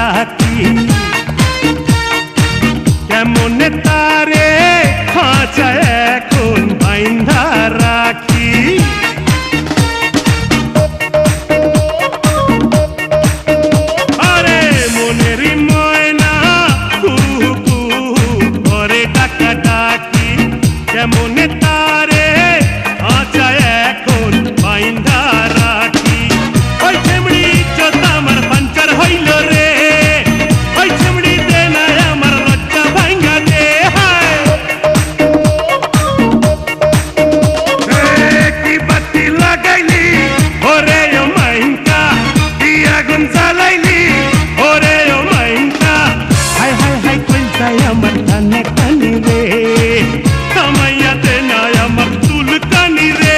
ডাকি কেমনে তারে খাঁচায় এখন বাইন্ধা রাখি আরে মনেরই ময়না কুহু কুহু ঘরে ডাকা ডাকি কেমনে তারে খাঁচায় এখন বাইন্ধা রাখি ওই চেমড়ি ইজ্জত আমার পাঞ্চার হইল রে ওই চেমড়ি দে না আমার লজ্জা ভাঙ্গা দে কি বাতি লাগাইলি ওরে ও মাইনকা কি আগুন জ্বালাইলি ওরে ও মাইনকা হাই হাই হাই কইতাই আমার কানে কানি রে থামাইয়া দে না আমার চুল কানি রে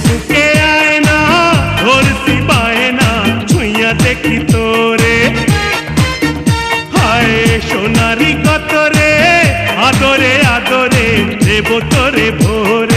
বুকে আয় না ধরছি পায় না ছুঁয়া দেখি তোরে হায় সোনারি কত রে আদরে আদরে দেব তোরে ভোরে